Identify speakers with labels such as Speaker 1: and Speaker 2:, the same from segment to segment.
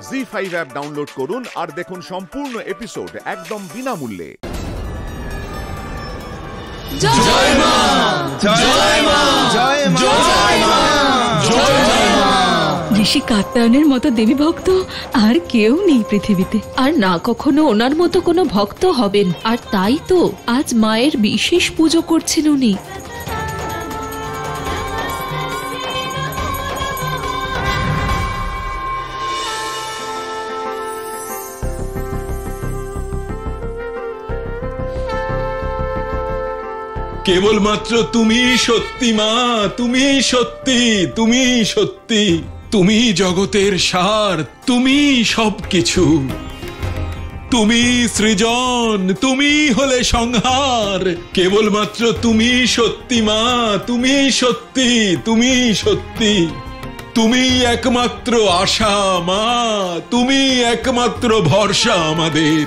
Speaker 1: ZEE5 app download করুন আর দেখুন সম্পূর্ণ এপিসোড একদম বিনামূল্যে।
Speaker 2: জয় মা, জয় মা, জয় মা, জয় মা, জয় মা।
Speaker 3: ঋষি কাত্যায়নের মতো দেবী ভক্ত আর কেউ নেই পৃথিবীতে, আর না কখনো ওনার মতো কোনো ভক্ত হবেন। আর তাই তো আজ মায়ের বিশেষ পুজো করছেন উনি।
Speaker 4: কেবলমাত্র তুমি সত্যি মা, তুমি সত্যি, তুমি সত্যি, তুমি জগতের সার, তুমি সবকিছু, তুমি সৃজন, তুমি হলে সংহার। কেবলমাত্র তুমি সত্যি মা, তুমি সত্যি, তুমি সত্যি, তুমি একমাত্র আশা মা, তুমি একমাত্র ভরসা আমাদের।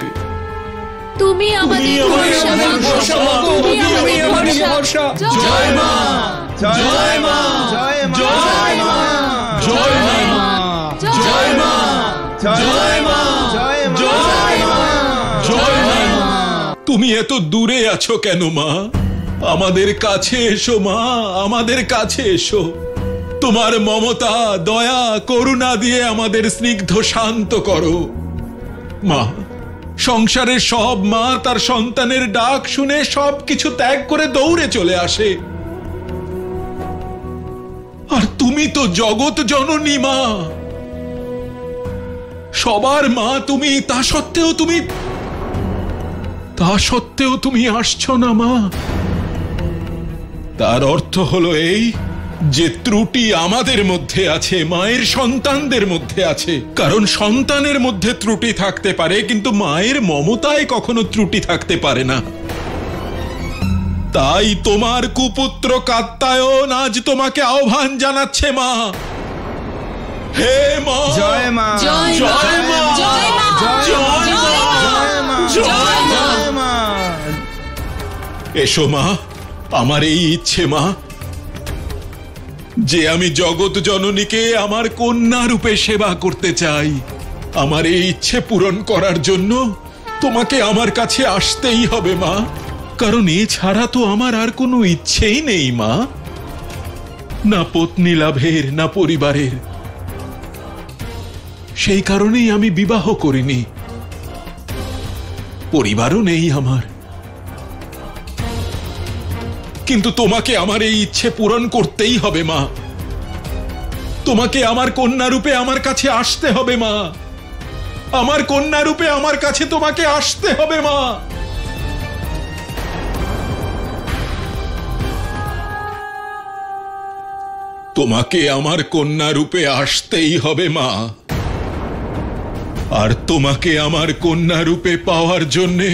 Speaker 3: তুমি আমাদের ভরসা, তুমি আমাদের ভরসা।
Speaker 2: জয় মা, জয় মা, জয় মা, জয় মা, জয় মা, জয় মা, জয় মা, জয় মা, জয় মা।
Speaker 4: তুমি এত দূরে আছো কেন মা? আমাদের কাছে এসো মা, আমাদের কাছে এসো। তোমার মমতা, দয়া, করুণা দিয়ে আমাদের স্নিগ্ধ শান্ত করো মা। সংসারের সব মা তার সন্তানের ডাক শুনে সবকিছু ত্যাগ করে দৌড়ে চলে আসে, আর তুমি তো জগৎ জননী মা, সবার মা তুমি। তা সত্ত্বেও তুমি আসছো না মা। তার অর্থ হলো এই যে ত্রুটি আমাদের মধ্যে আছে, মায়ের সন্তানদের মধ্যে আছে। কারণ সন্তানের মধ্যে ত্রুটি থাকতে পারে, কিন্তু মায়ের মমতায় কখনো ত্রুটি থাকতে পারে না। তাই তোমার কুপুত্র কাত্যায়ন আজ তোমাকে আহ্বান জানাচ্ছে মা। হে মা,
Speaker 2: জয় মা,
Speaker 3: জয় মা, জয় মা,
Speaker 2: জয় মা, জয় মা।
Speaker 4: এসো মা, আমার এই ইচ্ছে মা যে আমি জগৎ জননীকে আমার কন্যা রূপে সেবা করতে চাই। আমার এই ইচ্ছে পূরণ করার জন্য তোমাকে আমার কাছে আসতেই হবে মা, কারণ এছাড়া তো আমার আর কোনো ইচ্ছেই নেই মা। না পত্নী লাভের, না পরিবারের। সেই কারণেই আমি বিবাহ করিনি, পরিবারও নেই আমার। কিন্তু তোমাকে আমার এই ইচ্ছে পূরণ করতেই হবে মা। তোমাকে আমার কন্যা রূপে আমার কাছে আসতে হবে মা। আমার কন্যা রূপে আমার কাছে তোমাকে আসতে হবে মা। তোমাকে আমার কন্যা রূপে আসতেই হবে মা। আর তোমাকে আমার কন্যা রূপে পাওয়ার জন্যে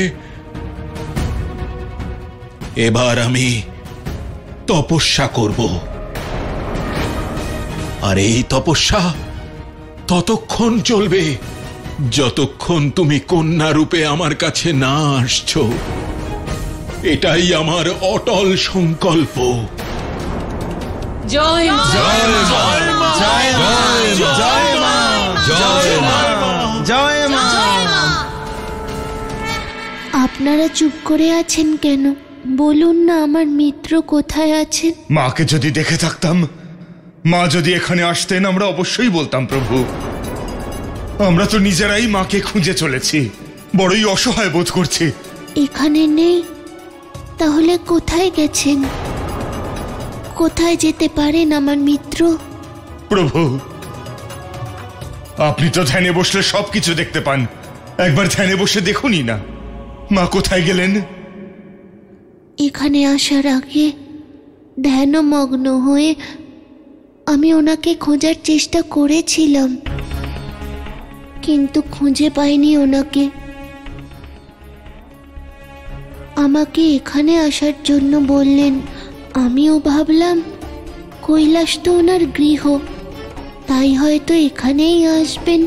Speaker 4: এবার আমি তপস্যা করব। আর এই তপস্যা ততক্ষণ চলবে যতক্ষণ তুমি কন্যা রূপে আমার কাছে না আসছো। এটাই আমার অটল সংকল্প।
Speaker 3: জয় মা,
Speaker 2: জয় মা, জয় মা, জয় মা, জয় মা, জয় মা।
Speaker 5: আপনারা চুপ করে আছেন কেন? বলুন না আমার মিত্র কোথায় আছেন?
Speaker 2: মাকে যদি দেখে থাকতাম, মা যদি এখানে আসতেন, আমরা অবশ্যই বলতাম প্রভু। আমরা তো নিজেরাই মাকে খুঁজে চলেছি, বড়ই অসহায় বোধ করছি।
Speaker 5: এখানে নেই, তাহলে কোথায় গেছেন? কোথায় যেতে পারেন আমার মিত্র?
Speaker 2: প্রভু, আপনি তো ধ্যানে বসলে সবকিছু দেখতে পান। একবার ধ্যানে বসে দেখুনই না মা কোথায় গেলেন।
Speaker 5: এখানে আসার আগে ধ্যানমগ্ন হয়ে আমি ওনাকে খোঁজার চেষ্টা করেছিলাম, কিন্তু খুঁজে পাইনি ওনাকে। আমাকে এখানে আসার জন্য বললেন। আমিও ভাবলাম কৈলাস তো ওনার গৃহ, তাই হয়তো এখানেই আসবেন,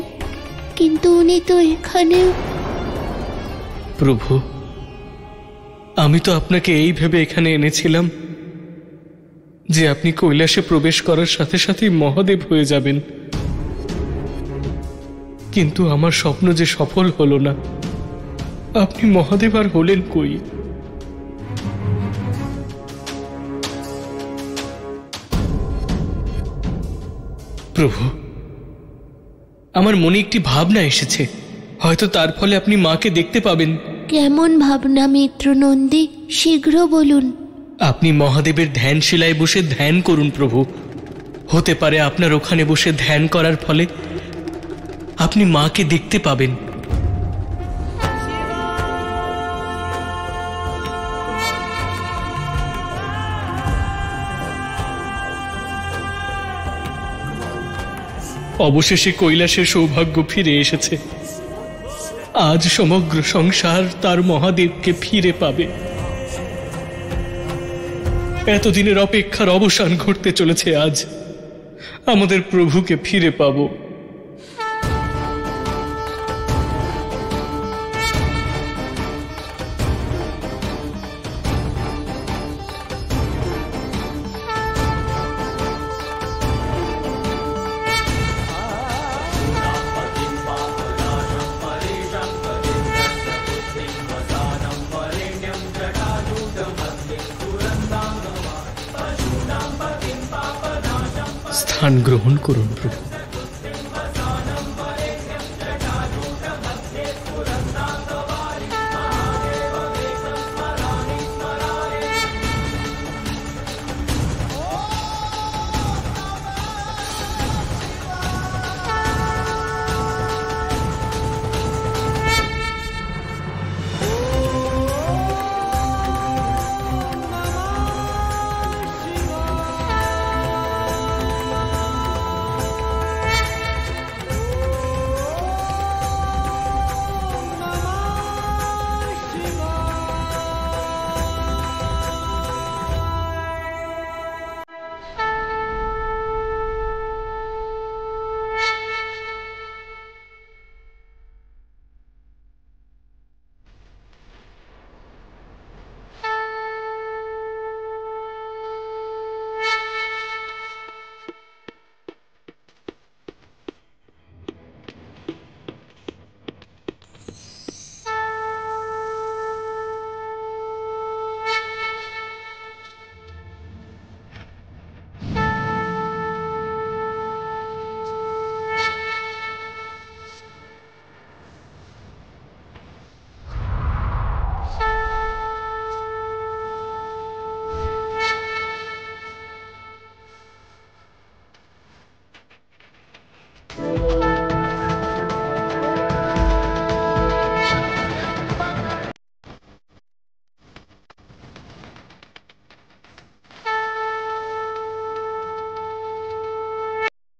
Speaker 5: কিন্তু উনি তো এখানেও।
Speaker 6: প্রভু, আমি তো আপনাকে এই ভেবে এখানে এনেছিলাম যে আপনি কৈলাসে প্রবেশ করার সাথে সাথেই মহাদেব হয়ে যাবেন। কিন্তু আমার স্বপ্ন যে সফল হলো না। আপনি মহাদেব আর হলেন কই? প্রভু, আমার মনে একটি ভাবনা এসেছে, হয়তো তার ফলে আপনি মাকে দেখতে পাবেন।
Speaker 5: কেমন ভাবনা মিত্র নন্দী, শীঘ্র বলুন।
Speaker 6: আপনি মহাদেবের ধ্যানশিলায় বসে ধ্যান করুন প্রভু। হতে পারে আপনার ওখানে বসে ধ্যান করার ফলে আপনি মাকে দেখতে পাবেন। অবশেষে কৈলাসের সৌভাগ্য ফিরে এসেছে। আজ সমগ্র সংসার তার মহাদেবকে ফিরে পাবে। এতদিনের অপেক্ষার অবসান ঘটতে চলেছে। আজ আমাদের প্রভুকে ফিরে পাবো। স্থান গ্রহণ করুন প্রভু।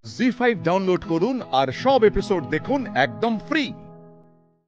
Speaker 1: জি5 ডাউনলোড করুন আর সব এপিসোড দেখুন একদম ফ্রি।